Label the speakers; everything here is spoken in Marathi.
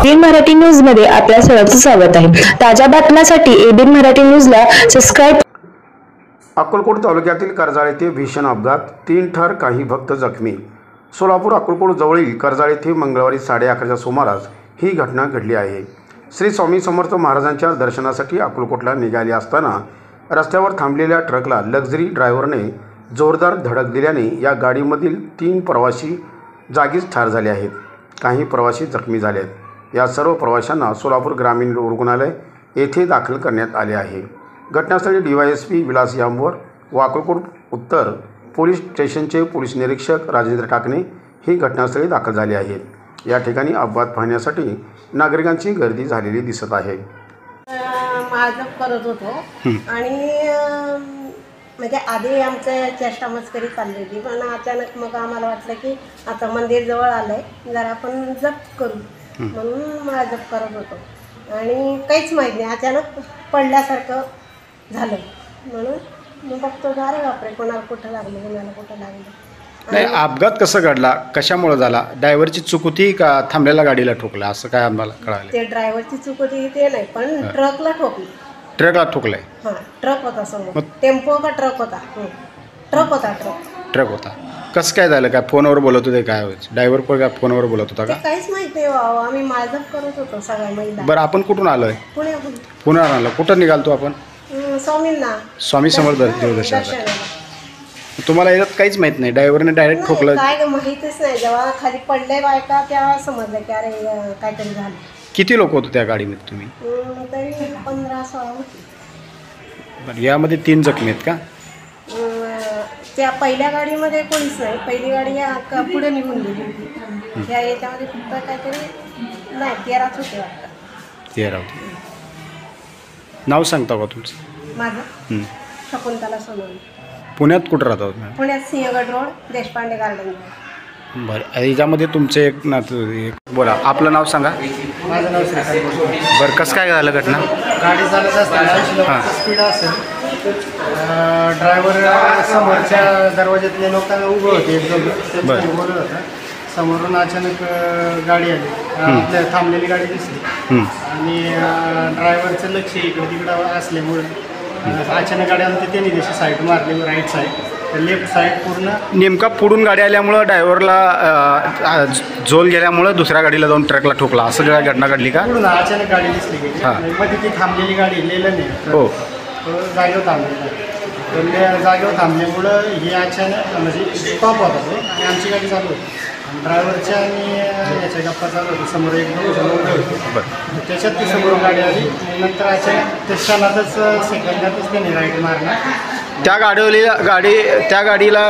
Speaker 1: एबीएन मराठी न्यूज मध्ये आपल्या सर्वांचं स्वागत आहे। ताज्या बातम्यांसाठी एबीएन मराठी न्यूजला सबस्क्राइब।
Speaker 2: अक्कलकोट तालुक्यातील कर्जाळ येथे भीषण अपघात, 3 ठार, काही भक्त जखमी। सोलापूर अक्कलकोट जवळील कर्जाळ येथे मंगळवारी 11:30च्या सुमारास ही घटना घडली आहे। श्री स्वामी समर्थ महाराजांच्या दर्शनासाठी अक्कलकोटला निघाले असताना रस्त्यावर थांबलेल्या ट्रकला लक्झरी ड्रायव्हरने जोरदार धडक दिल्याने या गाडीमधील 3 प्रवासी जागीच ठार झाले आहेत। काही प्रवासी जखमी झाले आहेत। या सर्व प्रवाशांना सोलापूर ग्रामीण रुग्णालय येथे दाखल करण्यात आले आहे। घटनास्थळी डीवायएसपी विलास यांबर व अक्कलकोट उत्तर पोलीस स्टेशनचे पोलीस निरीक्षक राजेंद्र टाकणे ही घटनास्थळी दाखल झाले आहेत। या ठिकाणी अपघात पाहण्यासाठी नागरिकांची गर्दी झालेली दिसत आहे।
Speaker 3: माझं करत होतो आणि म्हणजे आधी आमचं चेष्टा मस्करी चालली होती, पण अचानक मग आम्हाला वाटलं की आता मंदिर जवळ आलंय, जरा आपण जप करू म्हणून मला जप करत होतो आणि काहीच माहीत नाही, अचानक पडल्यासारखं झालं म्हणून मग बघतो अरे बापरे, कोणाला कुठं लागलं, कोणाला कुठं लागलं।
Speaker 4: नाही, अपघात कसा घडला, कशामुळे झाला? ड्रायव्हरची चूक होती का थांबलेल्या गाडीला ठोकला, असं काय आम्हाला कळालं?
Speaker 3: ते ड्रायव्हरची चूक होती ते नाही, पण ट्रकला ठोकली।
Speaker 4: ट्रकला ठोकलाय?
Speaker 3: हां, ट्रक होता समोर। टेम्पो का ट्रक होता? ट्रक होता।
Speaker 4: ट्रक होता। कसं काय झालं? काय फोनवर बोलत होते? काय ड्रायव्हर पण काय फोनवर बोलत होता का?
Speaker 3: काहीच माहिती नाही बाबा, आम्ही माझप करत होतो सगळ्या महिला।
Speaker 4: बरं, आपण कुठून आलोय?
Speaker 3: पुण्याहून।
Speaker 4: पुण्याहून आलो? कुठं निघालतो आपण?
Speaker 3: स्वामींना।
Speaker 4: स्वामी समर्थ देवदर्शनाला। तुम्हाला याच्यात काहीच माहित नाही? ड्रायव्हरने डायरेक्ट ठोकलं?
Speaker 3: काय माहितीच नाही, जेव्हा खाली पडले बायका तेव्हा समजलं की अरे काहीतरी झालं।
Speaker 4: किती लोक होते त्या गाडीमध्ये तुम्ही?
Speaker 3: तरी 15-16 होती।
Speaker 4: बरं, यामध्ये 3 जखमी आहेत का?
Speaker 3: त्या पहिल्या गाडीमध्ये कोणीच नाही, पहिली गाडी पुढे निघून गेली होती। त्या याच्यामध्ये फक्त काहीतरी नाही 13च होते वाटतं।
Speaker 4: 13 होते। नाव सांगता का तुमचं?
Speaker 3: माझं शकुंतला सोनवणे।
Speaker 4: पुण्यात कुठं राहता तुम्ही?
Speaker 3: पुण्यात सिंहगड रोड, देशपांडे गार्डन।
Speaker 4: बरं, याच्यामध्ये तुमचे एक बोला, आपलं नाव सांगा।
Speaker 5: माझं नाव श्रीकांत।
Speaker 4: बरं, कसं काय झालं घटना?
Speaker 5: गाडी चालत असताना स्पीड असेल, ड्रायव्हर समोरच्या दरवाज्यातल्या लोकांना उभं होते, एक बोलत होता। समोरून अचानक गाडी आली, आपल्या थांबलेली गाडी दिसली आणि ड्रायव्हरचं लक्ष इकडे तिकडं असल्यामुळे अचानक गाडी आली, त्यांनी जशी साईड मारली, राईट साईड, लेफ्ट साईड पूर्ण
Speaker 4: नेमका पुढून गाडी आल्यामुळं ड्रायव्हरला झोल गेल्यामुळं दुसऱ्या गाडीला जाऊन ट्रकला ठोकला, असं काय घटना घडली का?
Speaker 5: पुढून अचानक गाडी दिसली गेली, मध्ये ती थांबलेली गाडी लिहिलं नाही,
Speaker 4: हो,
Speaker 5: जागेवर थांबलेला, जागेवर थांबल्यामुळं हे अचानक म्हणजे स्टॉप होता तो आणि आमची गाडी चालू होती। ड्रायव्हरच्या आणि याच्या गप्पा चालू होती, समोर एक होते, त्याच्यात ती समोर गाडी आली, नंतर अचानक त्या क्षणातच सेकंदातच त्याने राईट मारला।
Speaker 4: त्या गाडीला